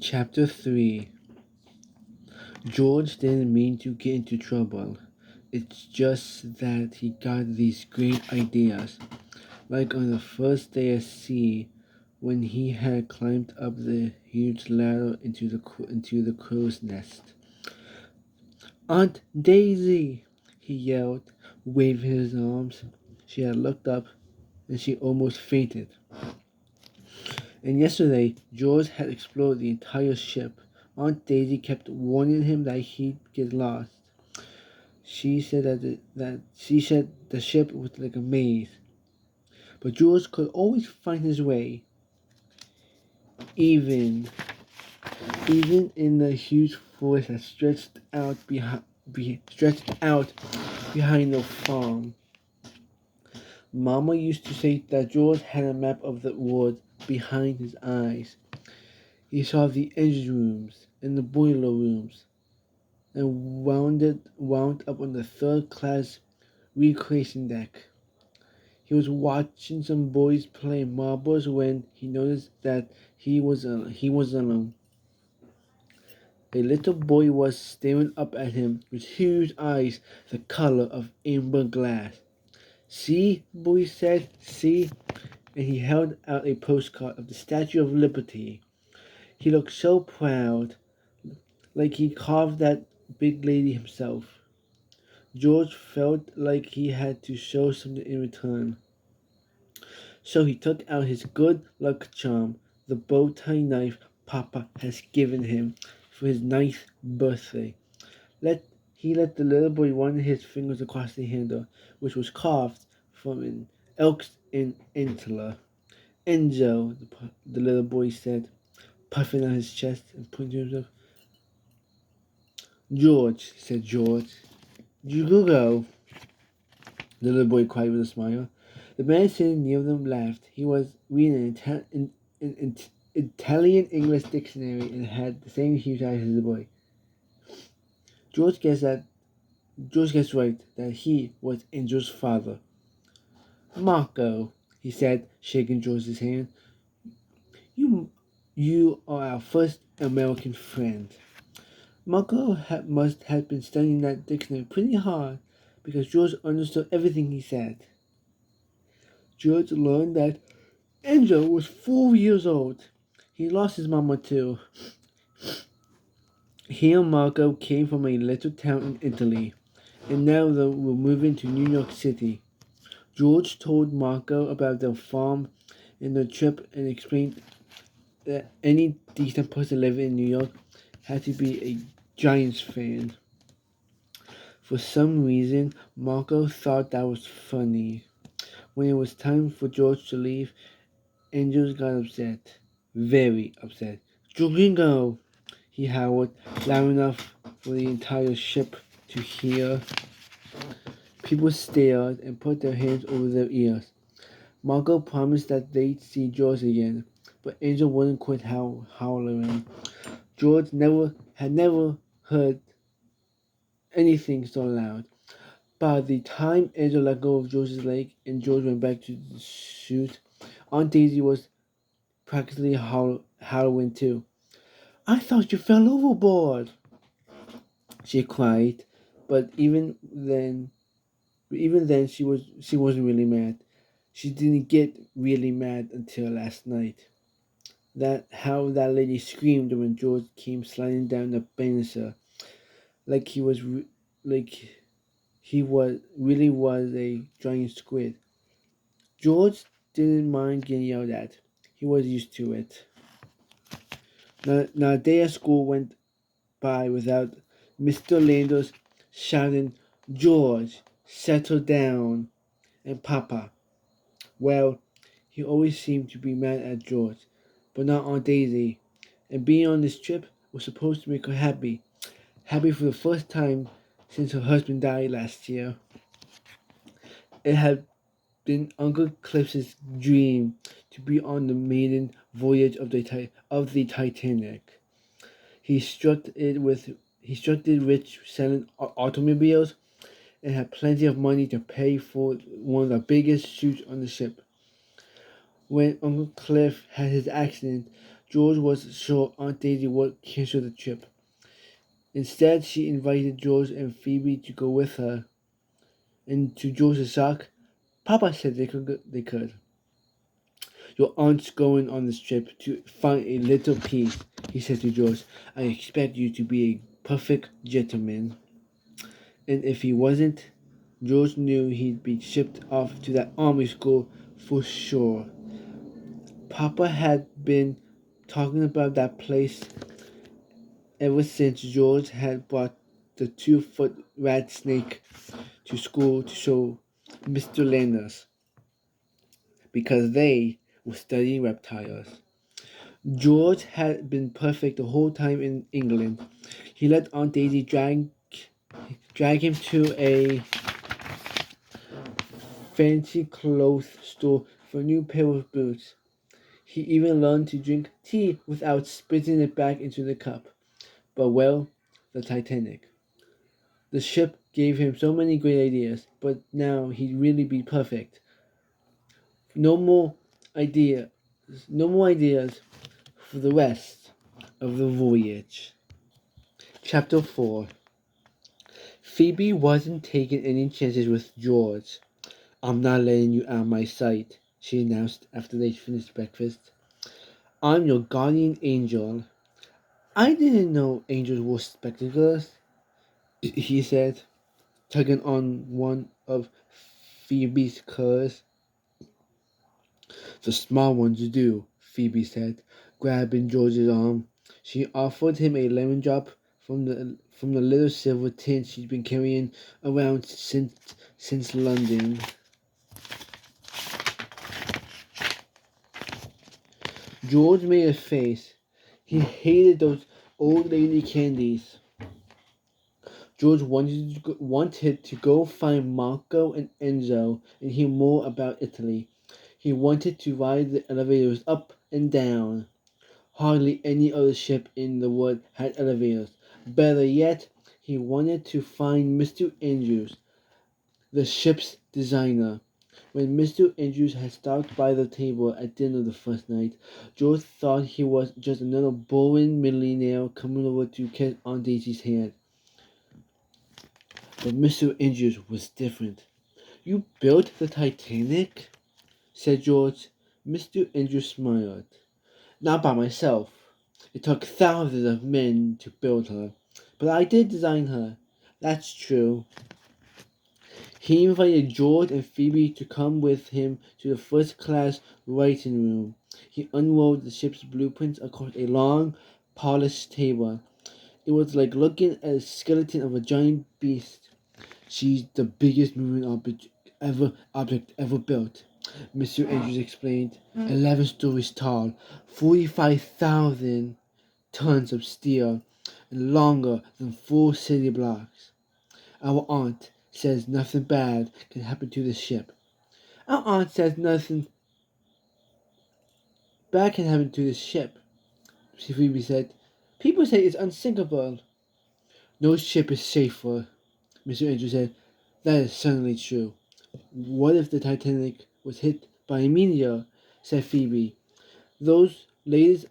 Chapter 3. George didn't mean to get into trouble. It's just that he got these great ideas, like on the first day at sea when he had climbed up the huge ladder into the crow's nest. "Aunt Daisy!" he yelled, waving his arms. She had looked up, and she almost fainted. And yesterday, George had explored the entire ship. Aunt Daisy kept warning him that he'd get lost. She said that the ship was like a maze, but George could always find his way, even even in the huge forest that stretched out behind the farm. Mama used to say that George had a map of the world behind his eyes. He saw the engine rooms and the boiler rooms, and wound up on the third class recreation deck. He was watching some boys play marbles when he noticed that he was alone. A little boy was staring up at him with huge eyes the color of amber glass. "See," the boy said, "see," and he held out a postcard of the Statue of Liberty. He looked so proud, like he carved that big lady himself. George felt like he had to show something in return. So he took out his good luck charm, the bow tie knife Papa has given him for his ninth birthday. He let the little boy run his fingers across the handle, which was carved from an elk's antler. "Enzo," the little boy said, puffing out his chest and pointing to himself. "George," said George. "You go." The little boy cried with a smile. The man sitting near them laughed. He was reading an Italian-English dictionary and had the same huge eyes as the boy. George guessed that George guessed right that he was Angel's father. "Marco," he said, shaking George's hand, "you you are our first American friend." Must have been studying that dictionary pretty hard because George understood everything he said. George learned that Angel was 4 years old. He lost his mama too. He and Marco came from a little town in Italy, and now they were moving to New York City. George told Marco about their farm and their trip and explained that any decent person living in New York had to be a Giants fan. For some reason, Marco thought that was funny. When it was time for George to leave, Angels got upset. Very upset. "Gringo!" he howled, loud enough for the entire ship to hear. People stared and put their hands over their ears. Marco promised that they'd see George again, but Angel wouldn't quit howling. George had never heard anything so loud. By the time Angel let go of George's leg and George went back to the chute, Aunt Daisy was practically howling too. "I thought you fell overboard," she cried. But even then, she wasn't really mad. She didn't get really mad until last night. How that lady screamed when George came sliding down the banister, like he was like really was a giant squid. George didn't mind getting yelled at. He was used to it. Not a day at school went by without Mr. Landers shouting, "George, settle down," and "Papa." Well, he always seemed to be mad at George, but not Aunt Daisy. And being on this trip was supposed to make her happy. Happy for the first time since her husband died last year. It had been Uncle Cliff's dream to be on the maiden voyage of the Titanic. He struck it rich selling automobiles and had plenty of money to pay for one of the biggest shoots on the ship. When Uncle Cliff had his accident, George was sure Aunt Daisy would cancel the trip. Instead, she invited George and Phoebe to go with her. And to George's shock, Papa said they could. Your aunt's going on this trip to find a little peace, he said to George. I expect you to be a perfect gentleman. And if he wasn't, George knew he'd be shipped off to that army school for sure. Papa had been talking about that place ever since George had brought the 2-foot rat snake to school to show Mr. Landers because they were studying reptiles. George had been perfect the whole time in England. He let Aunt Daisy drag him to a fancy clothes store for a new pair of boots. He even learned to drink tea without spitting it back into the cup. But well, the Titanic. The ship gave him so many great ideas, but now he'd really be perfect. No more idea, no more ideas for the rest of the voyage. Chapter 4. Phoebe wasn't taking any chances with George. I'm not letting you out of my sight, she announced after they finished breakfast. I'm your guardian angel. I didn't know angels wore spectacles, he said, tugging on one of Phoebe's curls. The small ones do, Phoebe said, grabbing George's arm. She offered him a lemon drop from the little silver tin she'd been carrying around since London. George made a face. He hated those old lady candies. George wanted to go find Marco and Enzo and hear more about Italy. He wanted to ride the elevators up and down. Hardly any other ship in the world had elevators. Better yet, he wanted to find Mr. Andrews, the ship's designer. When Mr. Andrews had stopped by the table at dinner the first night, George thought he was just another boring millionaire coming over to kiss Aunt Daisy's hand. But Mr. Andrews was different. You built the Titanic? Said George. Mr. Andrews smiled. Not by myself. It took thousands of men to build her. But I did design her. That's true. He invited George and Phoebe to come with him to the first class writing room. He unrolled the ship's blueprints across a long, polished table. It was like looking at a skeleton of a giant beast. She's the biggest moving object ever built, Mr. Andrews explained. 11 stories tall, 45,000 tons of steel, and longer than 4 city blocks. Our aunt says nothing bad can happen to this ship. Our aunt says nothing bad can happen to this ship, Phoebe said. People say it's unsinkable. No ship is safer, Mr. Andrews said. That is certainly true. What if the Titanic was hit by a meteor? Said Phoebe. Those latest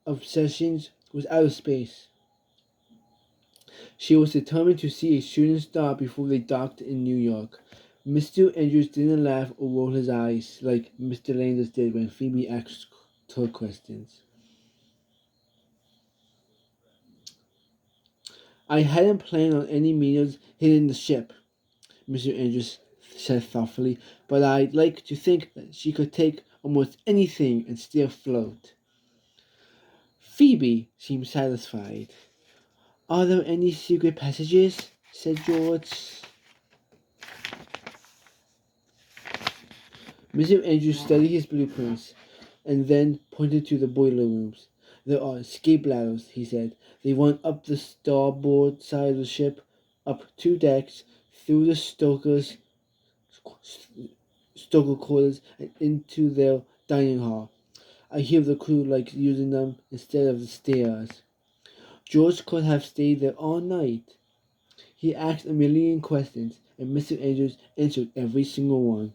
obsessions was outer space. She was determined to see a shooting star before they docked in New York. Mr. Andrews didn't laugh or roll his eyes like Mr. Landers did when Phoebe asked her questions. I hadn't planned on any meteors hitting the ship, Mr. Andrews said thoughtfully, but I'd like to think that she could take almost anything and stay afloat. Phoebe seemed satisfied. Are there any secret passages? Said George. Mr. Andrews studied his blueprints and then pointed to the boiler rooms. There are escape ladders, he said. They run up the starboard side of the ship, up 2 decks, through the stoker quarters, and into their dining hall. I hear the crew likes using them instead of the stairs. George could have stayed there all night. He asked a million questions, and Mr. Andrews answered every single one.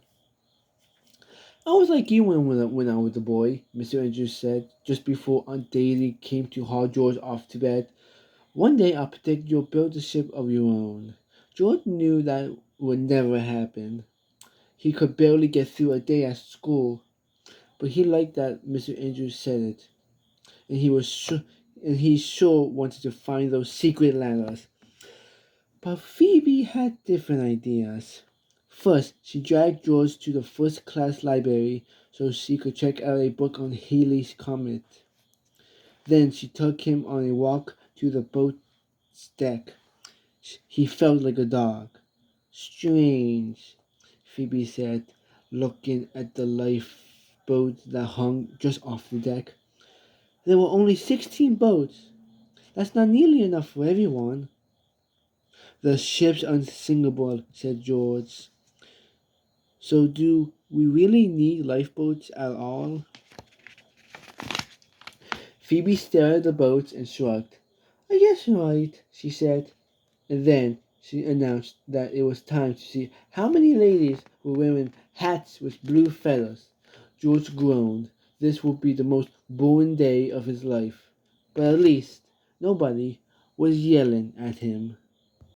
I was like you when I was a boy, Mr. Andrews said, just before Aunt Daisy came to haul George off to bed. One day I'll predict you'll build a ship of your own. George knew that would never happen. He could barely get through a day at school, but he liked that Mr. Andrews said it, and he sure wanted to find those secret ladders. But Phoebe had different ideas. First, she dragged George to the first class library so she could check out a book on Halley's Comet. Then she took him on a walk to the boat's deck. He felt like a dog. Strange, Phoebe said, looking at the lifeboat that hung just off the deck. There were only 16 boats. That's not nearly enough for everyone. The ship's unsinkable, said George. So do we really need lifeboats at all? Phoebe stared at the boats and shrugged. I guess you're right, she said. And then she announced that it was time to see how many ladies were wearing hats with blue feathers. George groaned. This would be the most boring day of his life. But at least nobody was yelling at him.